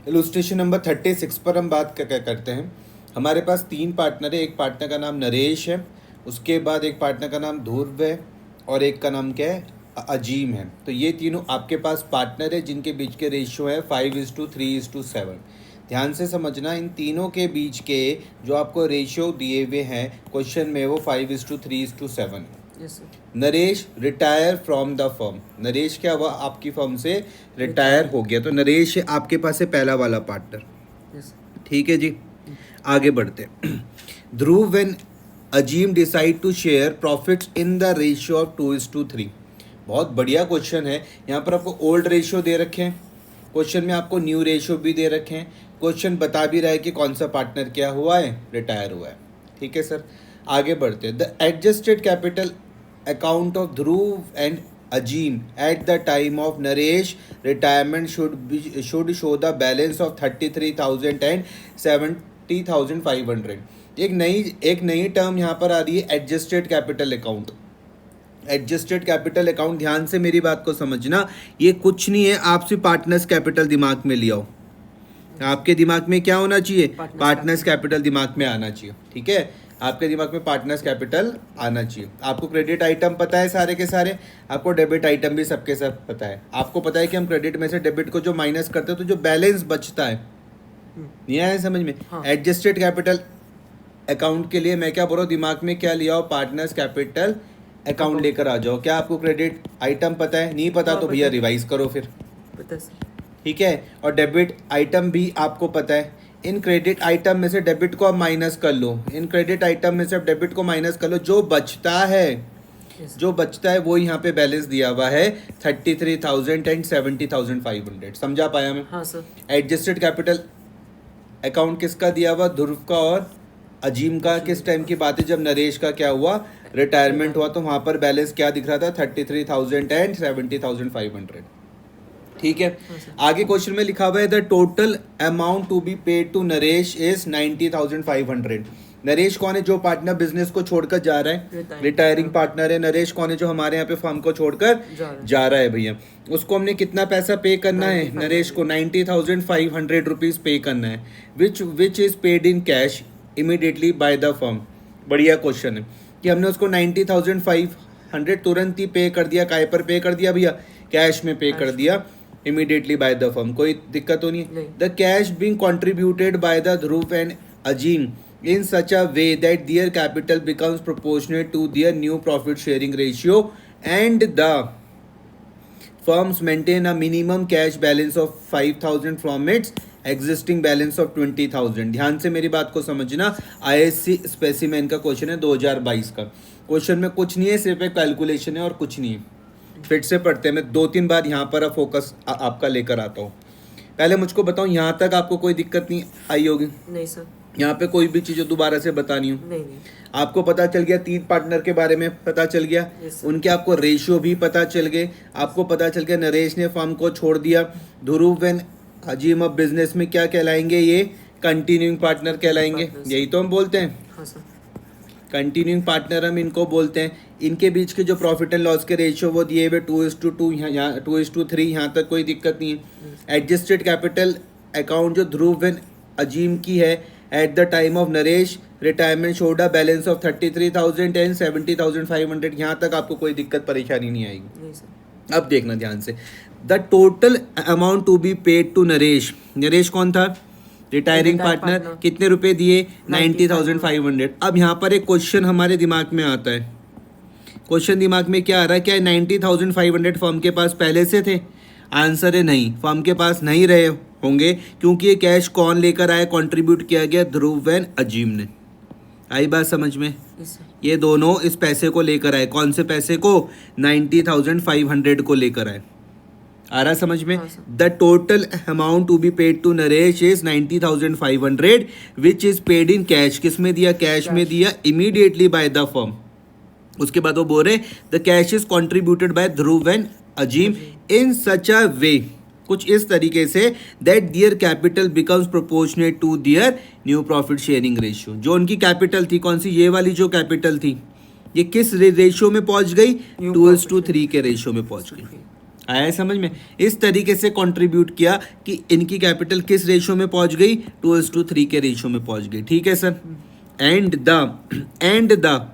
Illustration number 36 पर हम बात क्या करते हैं। हमारे पास 3 पार्टनर है। एक पार्टनर का नाम नरेश है, उसके बाद एक पार्टनर का नाम ध्रुव है और एक का नाम क्या है, अजीम है। तो ये तीनों आपके पास पार्टनर है जिनके बीच के रेशियो है 5:3:7। ध्यान से समझना, इन तीनों के बीच के जो आपको रेशियो दिए हुए हैं क्वेश्चन में वो 5:3:7 है। Naresh retire from the firm. Naresh क्या हुआ, आपकी फर्म से रिटायर हो गया। तो नरेश आपके पास है पहला वाला पार्टनर। ठीक है जी, आगे बढ़ते हैं। Dhruv and Azim decide to share profits in the ratio of 2:3। बहुत बढ़िया क्वेश्चन है। यहाँ पर आपको ओल्ड रेशियो दे रखे हैं, क्वेश्चन में आपको न्यू रेशियो भी दे रखे हैं, क्वेश्चन बता भी रहा है कि कौन सा पार्टनर क्या हुआ है, रिटायर हुआ है। ठीक है सर, आगे बढ़ते हैं। The adjusted capital account of Dhruv and Azeem at the time of Naresh retirement should show the balance of 33,000 and 70,500। एक नई टर्म यहाँ पर आ रही है, adjusted capital account. Adjusted capital account, ध्यान से मेरी बात को समझना, ये कुछ नहीं है, आप सिर्फ पार्टनर्स कैपिटल दिमाग में ले आओ। आपके दिमाग में क्या होना चाहिए, पार्टनर्स कैपिटल दिमाग में आना चाहिए। ठीक है, आपके दिमाग में पार्टनर्स कैपिटल आना चाहिए। आपको क्रेडिट आइटम पता है सारे के सारे, आपको डेबिट आइटम भी सबके सब पता है। आपको पता है कि हम क्रेडिट में से डेबिट को जो माइनस करते हैं तो जो बैलेंस बचता है, नहीं आया समझ में। एडजस्टेड कैपिटल अकाउंट के लिए मैं क्या बोल रहा हूँ, दिमाग में क्या लिया हो, पार्टनर्स कैपिटल अकाउंट लेकर आ जाओ। क्या आपको क्रेडिट आइटम पता है, नहीं पता तो भैया रिवाइज करो फिर। ठीक है, और डेबिट आइटम भी आपको पता है। इन क्रेडिट आइटम में से डेबिट को आप माइनस कर लो, इन क्रेडिट आइटम में से आप डेबिट को माइनस कर लो, जो बचता है वो यहाँ पे बैलेंस दिया हुआ है 33,000 एंड 70,500। समझा पाया मैं? हाँ सर। एडजस्टेड कैपिटल अकाउंट किसका दिया हुआ, ध्रुव का और अजीम का। किस टाइम की बात है, जब नरेश का क्या हुआ, रिटायरमेंट हुआ। तो वहां पर बैलेंस क्या दिख रहा था, 33,000 एंड 70,500। ठीक है, आगे क्वेश्चन में लिखा हुआ है the total amount to be paid to Naresh is 90,500। Naresh कौन है, जो पार्टनर बिजनेस को छोड़कर जा रहा है, रिटायरिंग पार्टनर है। नरेश कौन है, जो हमारे यहाँ पे फर्म को छोड़कर जा रहा है भैया। उसको हमने कितना पैसा पे करना है, नरेश को 90,500 रुपीज पे करना है, विच is paid in cash immediately by the firm. बढ़िया क्वेश्चन है कि हमने उसको 90,500 तुरंत ही पे कर दिया। काय पर पे कर दिया भैया, कैश में पे कर दिया इमीडिएटली बाय द फर्म। कोई दिक्कत तो नहीं है। The cash being contributed by the Dhruv and Azeem in such a way that their capital becomes proportionate to their new profit sharing ratio and the firms maintain a minimum cash balance of 5,000 from its existing balance of 20,000। ध्यान से मेरी बात को समझना, ISC specimen का question है 2022 का। Question में कुछ नहीं है, सिर्फ एक कैलकुलेशन है और कुछ नहीं है। फिर से पढ़ते हैं, मैं 2-3 बार यहाँ पर फोकस आपका लेकर आता हूँ। पहले मुझको बताओ, यहाँ तक आपको कोई दिक्कत नहीं आई होगी? नहीं सर। यहाँ पे कोई भी चीज़ दोबारा से बतानी हो? नहीं। आपको पता चल गया, 3 पार्टनर के बारे में पता चल गया, उनके आपको रेशियो भी पता चल गए। आपको पता चल गया नरेश ने फर्म को छोड़ दिया। ध्रुव एंड अजीम अब बिजनेस में क्या कहलाएंगे, ये कंटिन्यूइंग पार्टनर कहलाएंगे। यही तो हम बोलते हैं, हाँ सर, कंटिन्यूइंग पार्टनर हम इनको बोलते हैं। इनके बीच के जो प्रॉफिट एंड लॉस के रेशियो वो दिए हुए 2:2, यहाँ 2:3, यहाँ तक कोई दिक्कत नहीं है। एडजस्टेड कैपिटल अकाउंट जो ध्रुव एंड अजीम की है eight the time of Naresh retirement showed a balance of 33,000 and 70,500। यहाँ तक आपको कोई दिक्कत परेशानी नहीं आएगी। नहीं सर। अब देखना ध्यान से, the total amount to be paid to Naresh. Naresh कौन था, रिटायरिंग पार्टनर। कितने रुपए दिए, 90,500। अब यहाँ पर एक क्वेश्चन हमारे दिमाग में आता है। क्वेश्चन दिमाग में क्या आ रहा है, क्या 90,500 फर्म के पास पहले से थे? आंसर है नहीं, फर्म के पास नहीं रहे होंगे, क्योंकि ये कैश कौन लेकर आया, कंट्रीब्यूट किया गया ध्रुव एंड अजीम ने। आई बात समझ में? ये दोनों इस पैसे को लेकर आए। कौन से पैसे को, 90,500 को लेकर आए। आ रहा समझ में? The total amount to be paid to Naresh is 90,500 which is paid in cash. किस में दिया, कैश में दिया, इमीडिएटली बाय द फर्म। उसके बाद वो बोल रहे the cash is contributed by Dhruv and Azim in such a way, कुछ इस तरीके से, that their capital becomes proportionate to their new profit sharing ratio. जो उनकी कैपिटल थी, कौन सी, ये वाली जो कैपिटल थी, ये किस रेशियो में पहुंच गई, 2:3 के रेशियो में पहुंच गई। आया है समझ में? इस तरीके से कंट्रीब्यूट किया कि इनकी कैपिटल किस रेशियो में पहुंच गई, 2:3 के रेशियो में पहुंच गई। ठीक है sir. And the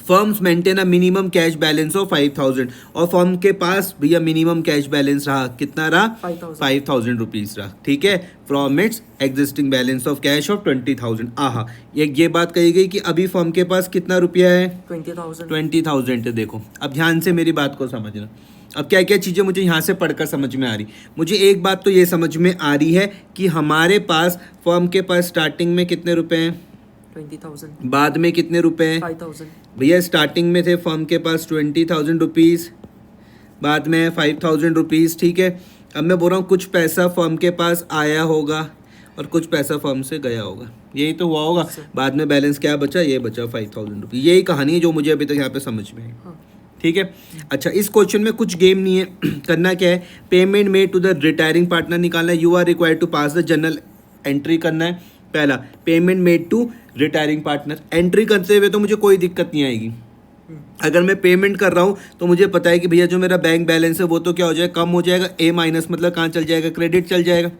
firms maintain a minimum cash balance of 5,000, और फर्म के पास भैया मिनिमम कैश बैलेंस रहा, कितना रहा, 5,000 रुपीज रहा। ठीक है, from its existing balance of cash of 20,000। आहा, ये बात कही गई कि अभी फर्म के पास कितना रुपया है, 20,000 है। देखो अब ध्यान से मेरी बात को समझना। अब क्या क्या चीज़ें मुझे यहाँ से पढ़कर समझ में आ रही, मुझे एक बात तो ये समझ में आ रही है कि हमारे पास फर्म के पास स्टार्टिंग में कितने रुपए हैं, 20,000, बाद में कितने रुपए हैं, 5,000, भैया स्टार्टिंग में थे फर्म के पास 20,000 रुपीज़, बाद में 5,000 रुपीज़। ठीक है, अब मैं बोल रहा हूँ कुछ पैसा फर्म के पास आया होगा और कुछ पैसा फर्म से गया होगा, यही तो हुआ होगा। बाद में बैलेंस क्या बचा, ये बचा 5,000 रुपीज़। यही कहानी है जो मुझे अभी तक यहाँ पे समझ में है। ठीक है, अच्छा इस क्वेश्चन में कुछ गेम नहीं है। करना क्या है, payment made to the retiring partner निकालना है। You are required to pass the journal entry करना है। पहला payment made to retiring partner, entry करते हुए तो मुझे कोई दिक्कत नहीं आएगी। अगर मैं पेमेंट कर रहा हूँ तो मुझे पता है कि भैया जो मेरा बैंक बैलेंस है वो तो क्या हो जाएगा, कम हो जाएगा। ए माइनस मतलब कहाँ चल जाएगा, क्रेडिट चल जाएगा।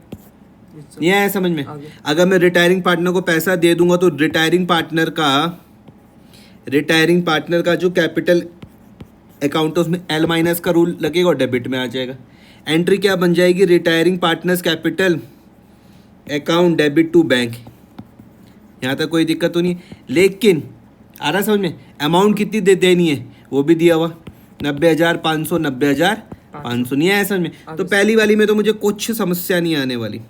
ये है समझ में? अगर मैं रिटायरिंग पार्टनर को पैसा दे दूंगा तो रिटायरिंग पार्टनर का जो कैपिटल अकाउंट है उसमें एल माइनस का रूल लगेगा और डेबिट में आ जाएगा। एंट्री क्या बन जाएगी, retiring partner's capital account debit to bank. यहाँ तक कोई दिक्कत तो नहीं, लेकिन आ रहा समझ में, अमाउंट कितनी देनी है वो भी दिया हुआ, 90,500, 90,500। नहीं आया समझ में? तो पहली वाली में तो मुझे कुछ समस्या नहीं आने वाली।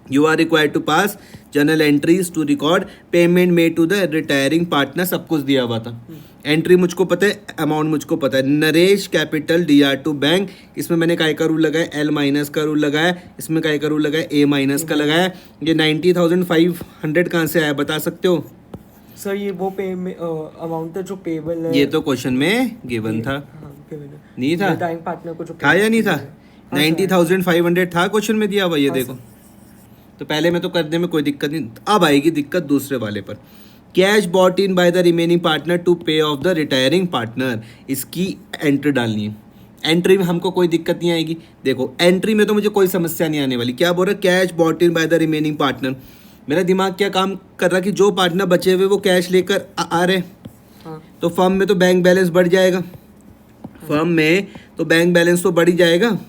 You are required to pass journal entries to record payment made to the retiring partner, सब कुछ दिया हुआ था। एंट्री मुझको पता है, अमाउंट मुझको पता है। Naresh capital DR to bank, इसमें मैंने काय का रूल लगाया, एल माइनस का रूल लगाया, इसमें काय का रूल लगाया, ए माइनस का लगाया। ये 90,500 कहाँ से आया बता सकते हो सर? ये वो अमाउंट है जो पेबल है। ये तो क्वेश्चन में गिवन था, नहीं था? पार्टनर को जो था या नहीं था? 90,500 था क्वेश्चन में दिया हुआ। ये देखो, तो पहले में तो करने में कोई दिक्कत नहीं, अब आएगी दिक्कत दूसरे वाले पर। Cash bought in by the remaining partner to pay off the retiring partner, इसकी एंट्री डालनी है। एंट्री में हमको कोई दिक्कत नहीं आएगी। देखो एंट्री में तो मुझे कोई समस्या नहीं आने वाली। क्या बोल रहा है, cash bought in by the remaining partner. मेरा दिमाग क्या काम कर रहा कि जो पार्टनर बचे हुए वो कैश लेकर आ रहे, तो फर्म में तो बैंक बैलेंस बढ़ जाएगा, फर्म में तो बैंक बैलेंस तो बढ़ ही जाएगा।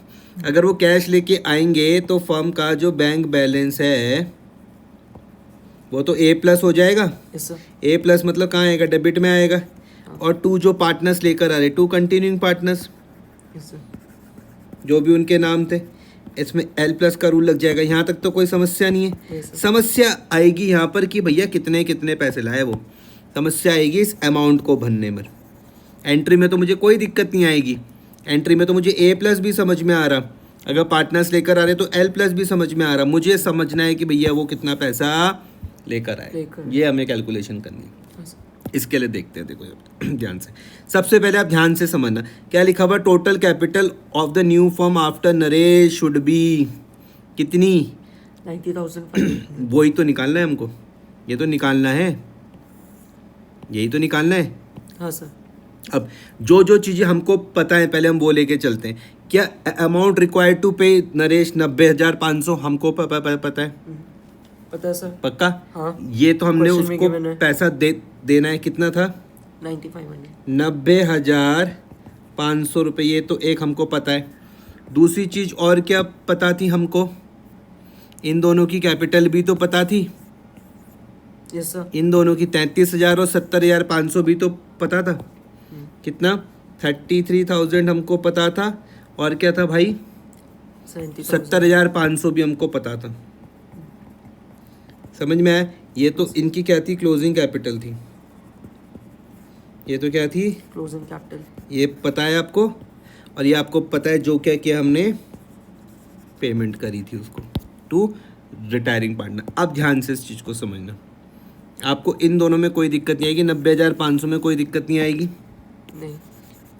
अगर वो कैश लेके आएंगे तो फर्म का जो बैंक बैलेंस है वो तो A+ हो जाएगा। A+ मतलब कहाँ आएगा, डेबिट में आएगा। और 2 जो पार्टनर्स लेकर आ रहे, 2 कंटिन्यूइंग पार्टनर्स जो भी उनके नाम थे, इसमें L+ का रूल लग जाएगा। यहाँ तक तो कोई समस्या नहीं है। समस्या आएगी यहाँ पर कि भैया कितने कितने पैसे लाए, वो समस्या आएगी इस अमाउंट को भरने में। एंट्री में तो मुझे कोई दिक्कत नहीं आएगी। एंट्री में तो मुझे A+ भी समझ में आ रहा, अगर पार्टनर्स लेकर आ रहे तो L+ भी समझ में आ रहा। मुझे समझना है कि भैया वो कितना पैसा लेकर आए, ये हमें कैलकुलेशन करनी है। इसके लिए देखते हैं, देखो ध्यान से। सबसे पहले आप ध्यान से समझना क्या लिखा हुआ, total capital of the new firm after Naresh should be कितनी, 90,000। वही तो निकालना है हमको, ये तो निकालना है, यही तो निकालना है। हाँ सर। अब जो जो चीज़ें हमको पता है पहले हम वो लेके चलते हैं। क्या अमाउंट रिक्वायर्ड टू पे नरेश 90,500 हमको पता है, पता है सर। पक्का? हाँ। ये तो हमने उसको पैसा देना है, कितना था, 90,500 रुपये। ये तो एक हमको पता है। दूसरी चीज़ और क्या पता थी हमको, इन दोनों की कैपिटल भी तो पता थी। Yes sir. इन दोनों की 33,000 और 70,500 भी तो पता था। कितना, 33,000 हमको पता था, और क्या था भाई, 70,500 भी हमको पता था। समझ में आया? ये तो इनकी क्या थी, क्लोजिंग कैपिटल थी। ये तो क्या थी, क्लोजिंग कैपिटल, ये पता है आपको। और ये आपको पता है जो क्या किया हमने, पेमेंट करी थी उसको टू रिटायरिंग पार्टनर। अब ध्यान से इस चीज़ को समझना, आपको इन दोनों में कोई दिक्कत नहीं आएगी। 90,500 में कोई दिक्कत नहीं आएगी, नहीं।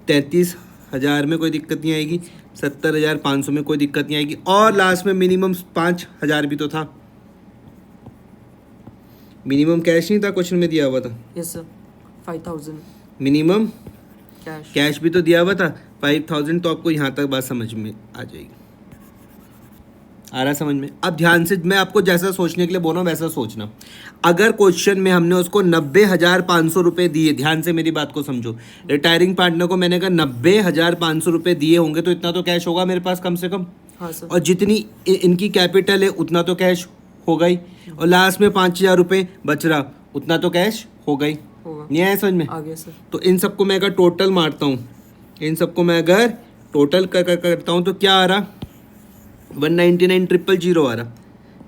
33,000 में कोई दिक्कत नहीं आएगी, 70,500 में कोई दिक्कत नहीं आएगी, और लास्ट में मिनिमम 5,000 भी तो था। मिनिमम कैश नहीं था, क्वेश्चन में दिया हुआ था। Yes sir, 5,000 minimum cash cash भी तो दिया हुआ था 5000, तो आपको यहाँ तक बात समझ में आ जाएगी। आ रहा समझ में? अब ध्यान से, मैं आपको जैसा सोचने के लिए बोल रहा हूँ वैसा सोचना। अगर क्वेश्चन में हमने उसको 90,500 रुपये दिए, ध्यान से मेरी बात को समझो, रिटायरिंग पार्टनर को मैंने कहा 90,500 रुपये दिए होंगे तो इतना तो कैश होगा मेरे पास कम से कम, हाँ सर और जितनी इनकी कैपिटल है उतना तो कैश होगा ही, और लास्ट में 5,000 रुपये बच रहा, उतना तो कैश होगा ही। होगा नहीं आया समझ में? आगे सर तो इन सबको मैं अगर टोटल मारता हूँ, इन सबको मैं अगर टोटल करता हूँ तो क्या आ रहा? 199,000 आ रहा।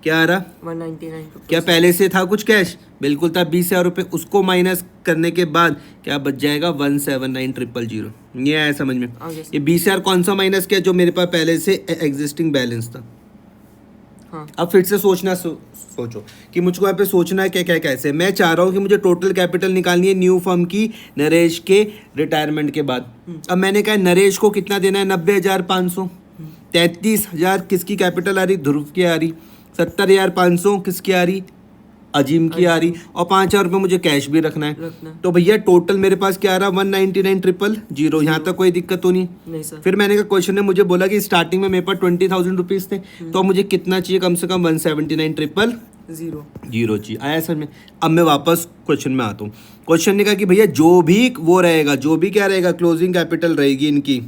क्या आ रहा? 199 क्या पहले से था कुछ कैश? बिल्कुल था 20,000 रुपये, उसको माइनस करने के बाद क्या बच जाएगा? 179,000। ये आया समझ में? आगे सर ये 20,000 कौन सा माइनस किया? जो मेरे पास पहले से एग्जिस्टिंग बैलेंस था। हाँ अब फिर से सोचना सोचो कि मुझको यहाँ पे सोचना है क्या क्या कैसे। मैं चाह रहा हूँ कि मुझे टोटल कैपिटल निकालनी है न्यू फर्म की नरेश के रिटायरमेंट के बाद। अब मैंने कहा नरेश को कितना देना है? 90,500। 33,000 किसकी कैपिटल आ रही? ध्रुव की आ रही। 70,500 किसकी आ रही? अजीम की आ रही। और 5,000 रुपये मुझे कैश भी रखना है। रखना तो भैया टोटल मेरे पास क्या आ रहा? 199,000। यहाँ तक कोई दिक्कत तो नहीं? नहीं सर फिर मैंने कहा क्वेश्चन ने मुझे बोला कि स्टार्टिंग में मेरे पास 20,000 रुपीज़ थे, तो अब मुझे कितना चाहिए? कम से कम 179,000 चाहिए। आया सर में? अब मैं वापस क्वेश्चन में आता हूँ। क्वेश्चन ने कहा कि भैया जो भी वो रहेगा, जो भी क्या रहेगा, क्लोजिंग कैपिटल रहेगी इनकी,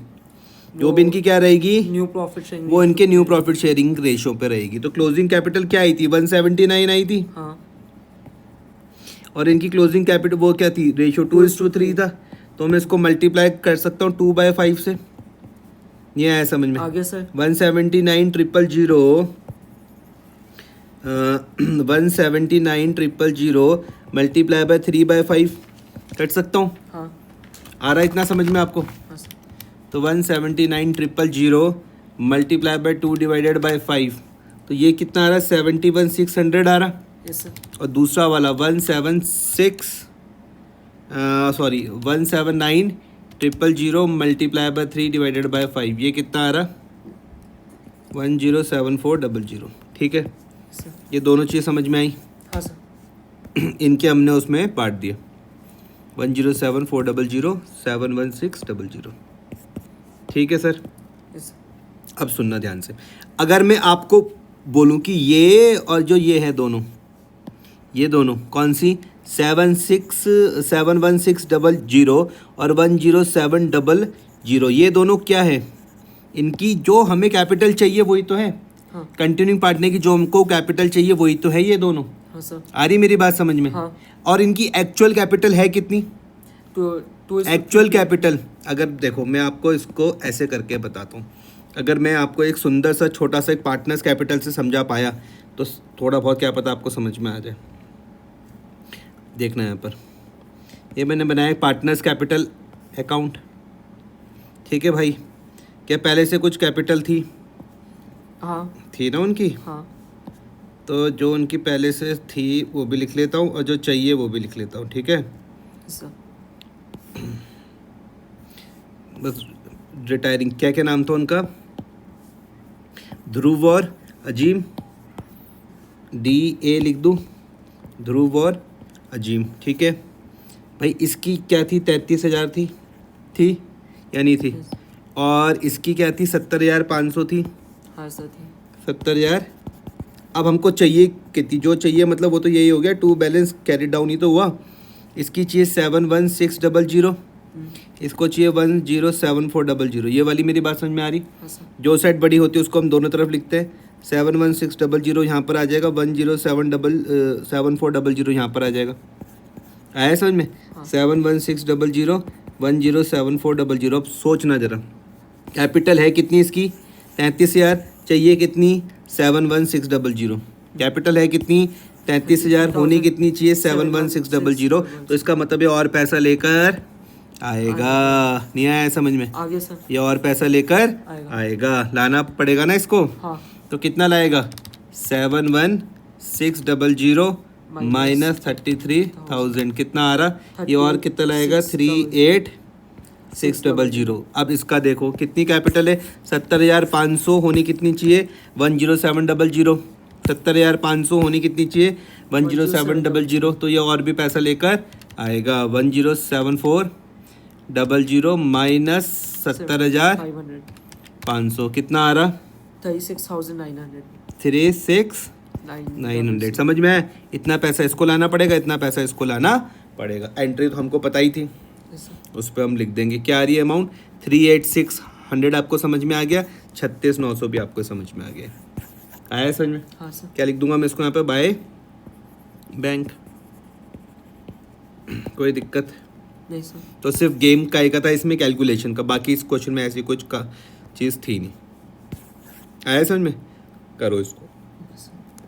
जो भी इनकी क्या रहेगी, न्यू प्रॉफिट शेयरिंग वो इनके न्यू प्रॉफिट शेयरिंग रेशियो पे रहेगी। तो क्लोजिंग कैपिटल क्या आई थी? 179 आई थी। हाँ और इनकी क्लोजिंग कैपिटल वो क्या थी? रेशियो 2:3 था। तो मैं इसको मल्टीप्लाई कर सकता हूँ 2/5 से। ये आया समझ में? आगे सर 179,000 मल्टीप्लाई बाय 3/5 कट सकता हूँ। हाँ आ रहा है इतना समझ में आपको? हाँ सर तो 179,000 मल्टीप्लाई बाय 2 डिवाइडेड बाय 5, तो ये कितना आ रहा है? 71,600 आ रहा। यस सर और दूसरा वाला 179,000 मल्टीप्लाई बाय 3 डिवाइडेड बाय 5, ये कितना आ रहा? 107400। ठीक है, सर ये दोनों चीज़ें समझ में आई। हाँ सर इनके हमने उसमें बांट दिया 107400 71600। ठीक है सर? यस सर अब सुनना ध्यान से। अगर मैं आपको बोलूं कि ये और जो ये है दोनों, ये दोनों कौन सी? 71600 और 10700, ये दोनों क्या है? इनकी जो हमें कैपिटल चाहिए वही तो है। हाँ कंटिन्यूइंग पार्टनर की जो हमको कैपिटल चाहिए वही तो है ये दोनों। हाँ सर आ रही मेरी बात समझ में? हाँ और इनकी एक्चुअल कैपिटल है कितनी? तो एक्चुअल कैपिटल, अगर देखो मैं आपको इसको ऐसे करके बताता हूँ। अगर मैं आपको एक सुंदर सा छोटा सा एक पार्टनर्स कैपिटल से समझा पाया तो थोड़ा बहुत क्या पता आपको समझ में आ जाए। देखना यहाँ पर, ये मैंने बनाया एक पार्टनर्स कैपिटल अकाउंट। ठीक है भाई? क्या पहले से कुछ कैपिटल थी? हाँ थी ना उनकी? हाँ तो जो उनकी पहले से थी वो भी लिख लेता हूँ, और जो चाहिए वो भी लिख लेता हूँ। ठीक है? यस सर बस रिटायरिंग क्या क्या नाम था उनका? ध्रुव और अजीम। DA लिख दूँ? ध्रुव और अजीम। ठीक है भाई? इसकी क्या थी? 33,000 थी या नहीं थी? और इसकी क्या थी? 70,500 थी। हाँ सर थी 70,000। अब हमको चाहिए कितनी? जो चाहिए मतलब वो तो यही हो गया, 2 बैलेंस कैरी डाउन ही तो हुआ। इसकी चाहिए 71600, इसको चाहिए 107,400। ये वाली मेरी बात समझ में आ रही? हाँ सर जो साइड बड़ी होती है उसको हम दोनों तरफ लिखते हैं। 71600 यहाँ पर आ जाएगा, 107,400 यहाँ पर आ जाएगा। आया समझ में? 71600 107,400। अब सोचना जरा, कैपिटल है कितनी इसकी? 33,000। चाहिए कितनी? 71600। कैपिटल है कितनी? 33,000। होनी कितनी चाहिए? 71600। तो इसका मतलब ये और पैसा लेकर आएगा। नहीं आया समझ में? आगे सर ये और पैसा लेकर आएगा। आएगा, लाना पड़ेगा ना इसको। हाँ तो कितना लाएगा? 71600 माइनस 33,000 कितना आ रहा? ये और कितना लाएगा? 38,600। अब इसका देखो कितनी कैपिटल है? 70,500। होनी कितनी चाहिए? 10700। 70,500 होनी कितनी चाहिए? 10700। तो ये और भी पैसा लेकर आएगा 1074 00 माइनस 70,500 500 कितना आ रहा? 36,900 36,900 समझ में है? इतना पैसा इसको लाना पड़ेगा, इतना पैसा इसको लाना पड़ेगा। एंट्री तो हमको पता ही थी, उस पर हम लिख देंगे। क्या आ रही है अमाउंट? 38,600 आपको समझ में आ गया। 36,900 भी आपको समझ में आ गया। आया समझ में? हाँ सर। क्या लिख दूंगा मैं इसको यहाँ पे? By bank. कोई दिक्कत? नहीं सर। तो सिर्फ गेम का एक था इसमें, कैलकुलेशन का। बाकी इस क्वेश्चन में ऐसी कुछ का चीज़ थी नहीं। आया समझ में? करो इसको।